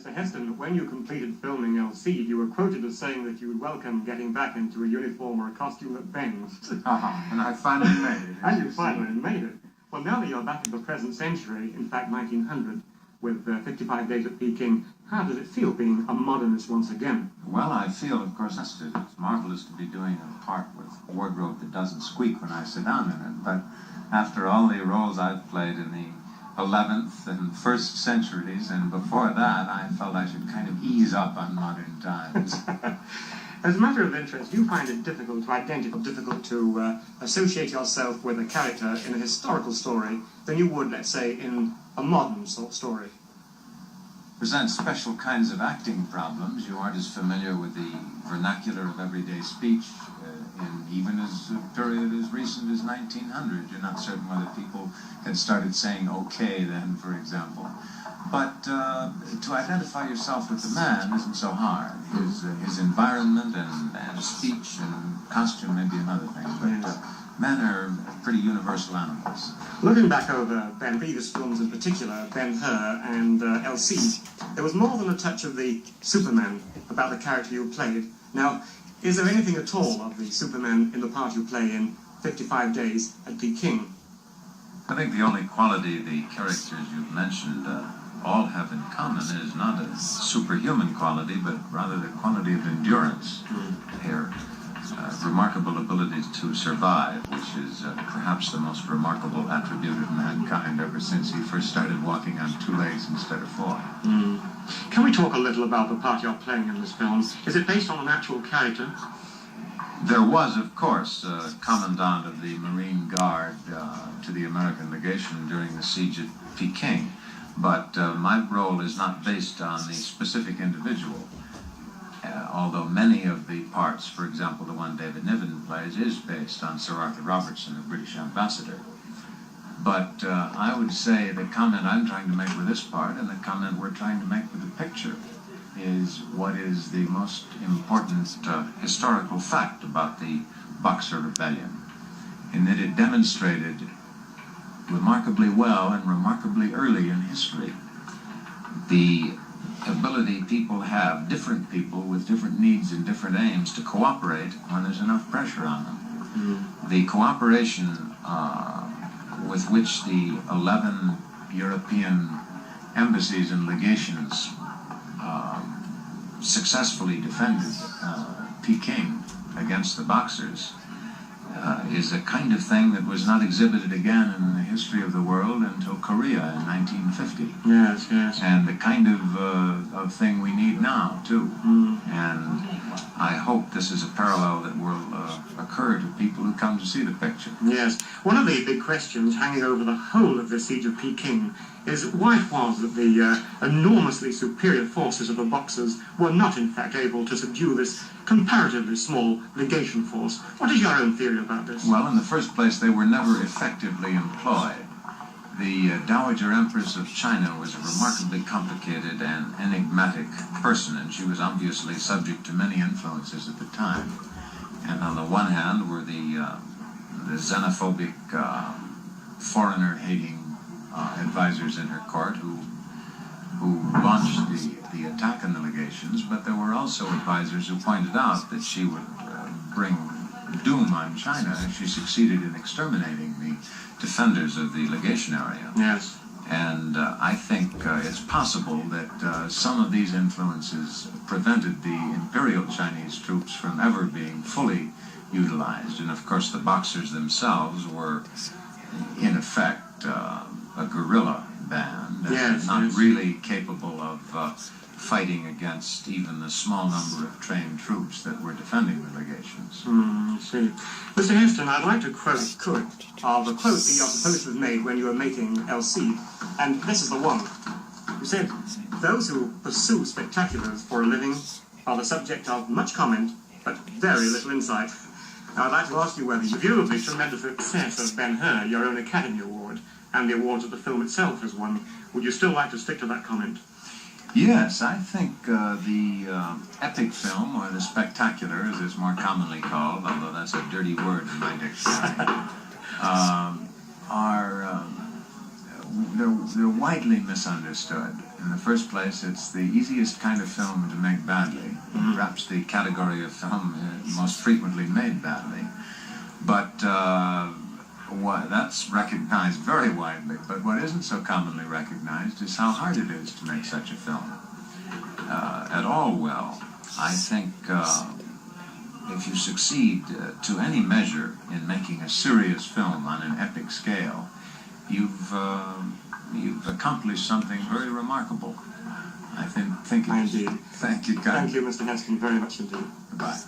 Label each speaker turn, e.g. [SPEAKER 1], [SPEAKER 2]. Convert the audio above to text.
[SPEAKER 1] Mr. Heston, when you completed filming El Cid, you were quoted as saying that you would welcome getting back into a uniform or a costume at Ben's.
[SPEAKER 2] And I finally made it.
[SPEAKER 1] And you finally made it. Well, now that you're back in the present century, in fact 1900, with 55 Days at Peking, how does it feel being a modernist once again?
[SPEAKER 2] Well, I feel, of course, it's marvelous to be doing a part with a wardrobe that doesn't squeak when I sit down in it. But after all the roles I've played in the 11th and 1st centuries, and before that, I felt I should kind of ease up on modern times.
[SPEAKER 1] As a matter of interest, do you find it difficult to associate yourself with a character in a historical story than you would, let's say, in a modern sort of story?
[SPEAKER 2] Presents special kinds of acting problems. You aren't as familiar with the vernacular of everyday speech in even as a period as recent as 1900. You're not certain whether people had started saying okay then, for example. But to identify yourself with the man isn't so hard. His environment and speech and costume may be another thing, but men are pretty universal animals.
[SPEAKER 1] Looking back over Ben previous films in particular, Ben-Hur and El Cid, there was more than a touch of the Superman about the character you played. Now, is there anything at all of the Superman in the part you play in 55 Days at Peking?
[SPEAKER 2] I think the only quality the characters you've mentioned all have in common is not a superhuman quality, but rather the quality of endurance. Their remarkable ability to survive, which is perhaps the most remarkable attribute of mankind ever since he first started walking on 2 legs instead of 4.
[SPEAKER 1] Can we talk a little about the part you're playing in this film? Is it based on an actual character?
[SPEAKER 2] There was, of course, a commandant of the Marine Guard to the American legation during the siege at Peking. But my role is not based on the specific individual, although many of the parts, for example, the one David Niven plays, is based on Sir Arthur Robertson, the British ambassador. But I would say the comment I'm trying to make with this part and the comment we're trying to make with the picture is what is the most important historical fact about the Boxer Rebellion, in that it demonstrated remarkably well and remarkably early in history the ability people have, different people with different needs and different aims, to cooperate when there's enough pressure on them. The cooperation with which the 11 European embassies and legations successfully defended Peking against the Boxers is a kind of thing that was not exhibited again in the history of the world until Korea in 1950.
[SPEAKER 1] Yes, yes.
[SPEAKER 2] And the kind of thing we need now, too. And I hope this is a parallel that will occur to people who come to see the picture.
[SPEAKER 1] Yes. One of the big questions hanging over the whole of the siege of Peking is why it was that the enormously superior forces of the Boxers were not, in fact, able to subdue this comparatively small legation force. What is your own theory about this?
[SPEAKER 2] Well, in the first place, they were never effectively employed. The Dowager Empress of China was a remarkably complicated and enigmatic person, and she was obviously subject to many influences at the time. And on the one hand were the xenophobic, foreigner-hating advisors in her court who launched the attack on the legations, but there were also advisors who pointed out that she would bring doom on China if she succeeded in exterminating the defenders of the legation area.
[SPEAKER 1] Yes.
[SPEAKER 2] And I think it's possible that some of these influences prevented the Imperial Chinese troops from ever being fully utilized. And of course the Boxers themselves were, in effect, a guerrilla band, not really capable of fighting against even the small number of trained troops that were defending the legations.
[SPEAKER 1] I see. Mr. Heston, I'd like to quote, if you could, of a quote that you're supposed to have made when you were making El Cid, and this is the one. You said, "Those who pursue spectaculars for a living are the subject of much comment, but very little insight." Now, I'd like to ask you whether you view the tremendous success of Ben-Hur, your own Academy Award, and the awards that the film itself has won, would you still like to stick to that comment?
[SPEAKER 2] Yes, I think the epic film, or the spectacular, as it's more commonly called, although that's a dirty word in my dictionary, are they're widely misunderstood. In the first place, it's the easiest kind of film to make badly, perhaps the category of film most frequently made badly. But that's recognized very widely. But what isn't so commonly recognized is how hard it is to make such a film. At all well, I think if you succeed to any measure in making a serious film on an epic scale, you've accomplished something very remarkable. I think it is.
[SPEAKER 1] Indeed.
[SPEAKER 2] Thank you,
[SPEAKER 1] Thank you, Mr. Heston, very much indeed.
[SPEAKER 2] Goodbye.